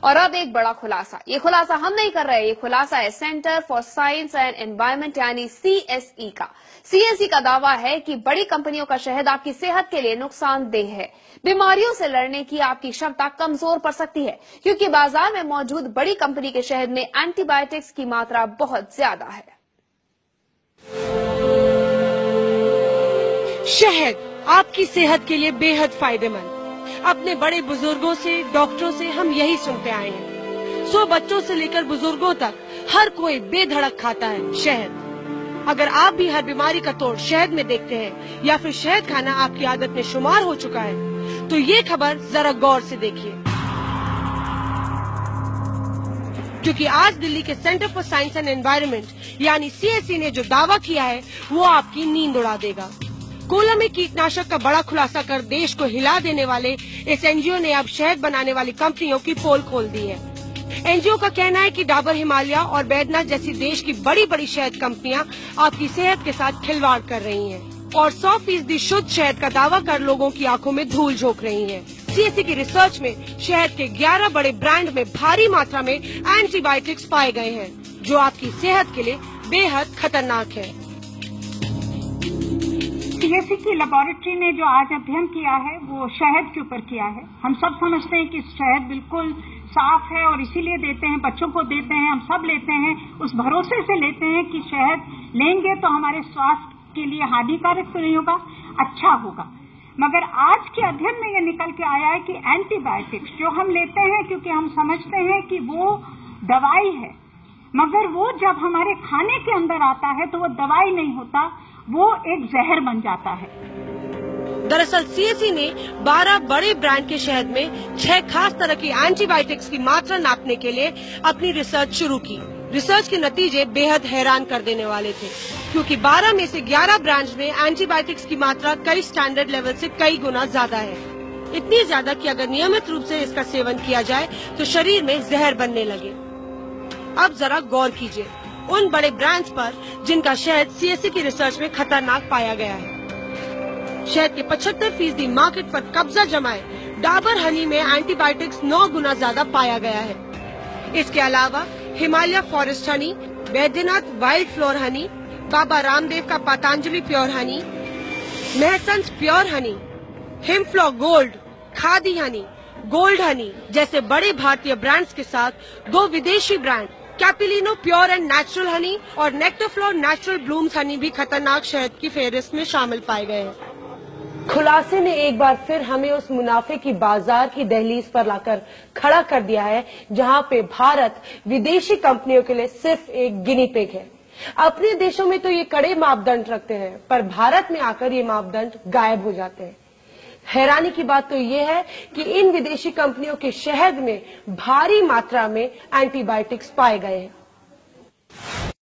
और अब एक बड़ा खुलासा, ये खुलासा हम नहीं कर रहे, ये खुलासा है centre for science and environment यानी CSE का। CSE का दावा है कि बड़ी कंपनियों का शहद आपकी सेहत के लिए नुकसानदेह है। बीमारियों से लड़ने की आपकी क्षमता कमजोर पड़ सकती है, क्योंकि बाजार में मौजूद बड़ी कंपनी के शहद में एंटीबायोटिक्स की मात्रा बहुत ज्यादा है। शहद आपकी सेहत के लिए बेहद फायदेमंद। अपने बड़े बुजुर्गों से, डॉक्टरों से हम यही सुनते आए हैं। 100 बच्चों से लेकर बुजुर्गों तक हर कोई बेधड़क खाता है शहद। अगर आप भी हर बीमारी का तोड़ शहद में देखते हैं या फिर शहद खाना आपकी आदत में शुमार हो चुका है, तो ये खबर जरा गौर से देखिए, क्योंकि आज दिल्ली के centre for science and environment यानी CSE ने जो दावा किया है वो आपकी नींद उड़ा देगा। कोला में कीटनाशक का बड़ा खुलासा कर देश को हिला देने वाले इस NGO ने अब शहद बनाने वाली कंपनियों की पोल खोल दी है। NGO का कहना है कि डाबर हिमालय और बैद्यनाथ जैसी देश की बड़ी बड़ी शहद कंपनियां आपकी सेहत के साथ खिलवाड़ कर रही हैं और 100% शुद्ध शहद का दावा कर लोगों की आंखों में धूल झोंक रही हैं। CSE की रिसर्च में शहद के 11 बड़े ब्रांड में भारी मात्रा में एंटीबायोटिक्स पाए गए हैं, जो आपकी सेहत के लिए बेहद खतरनाक है। CSE की लेबोरेटरी ने जो आज अध्ययन किया है वो शहद के ऊपर किया है। हम सब समझते हैं कि शहद बिल्कुल साफ है और इसीलिए देते हैं, बच्चों को देते हैं, हम सब लेते हैं, उस भरोसे से लेते हैं कि शहद लेंगे तो हमारे स्वास्थ्य के लिए हानिकारक तो नहीं होगा, अच्छा होगा। मगर आज के अध्ययन में ये निकल के आया है कि एंटीबायोटिक्स जो हम लेते हैं क्योंकि हम समझते हैं कि वो दवाई है, मगर वो जब हमारे खाने के अंदर आता है तो वो दवाई नहीं होता, वो एक जहर बन जाता है। दरअसल CSE ने 12 बड़े ब्रांड के शहद में 6 खास तरह की एंटीबायोटिक्स की मात्रा नापने के लिए अपनी रिसर्च शुरू की। रिसर्च के नतीजे बेहद हैरान कर देने वाले थे, क्योंकि 12 में से 11 ब्रांड्स में एंटीबायोटिक्स की मात्रा कई स्टैंडर्ड लेवल से कई गुना ज्यादा है। इतनी ज्यादा कि अगर नियमित रूप से इसका सेवन किया जाए तो शरीर में जहर बनने लगे। अब जरा गौर कीजिए उन बड़े ब्रांड्स पर जिनका शहद CSE की रिसर्च में खतरनाक पाया गया है। शहद के 75% मार्केट पर कब्जा जमाए डाबर हनी में एंटीबायोटिक्स 9 गुना ज्यादा पाया गया है। इसके अलावा Himalaya forest honey, Baidyanath wild flower honey, Baba Ramdev का पतंजलि प्योर हनी, महसंस प्योर हनी, हिमफ्लॉ gold, Khadi honey, gold honey जैसे बड़े भारतीय ब्रांड्स के साथ 2 विदेशी brand Capilano pure and natural honey और नेक्टरफ्लोर नेचुरल ब्लूम्स हनी भी खतरनाक शहद की फेहरिस्त में शामिल पाए गए हैं। खुलासे ने एक बार फिर हमें उस मुनाफे की बाजार की दहलीज पर लाकर खड़ा कर दिया है, जहां पे भारत विदेशी कंपनियों के लिए सिर्फ एक गिनी पिग है। अपने देशों में तो ये कड़े मापदंड रखते हैं, पर भारत में आकर ये मापदंड गायब हो जाते हैं। हैरानी की बात तो ये है कि इन विदेशी कंपनियों के शहद में भारी मात्रा में एंटीबायोटिक्स पाए गए हैं।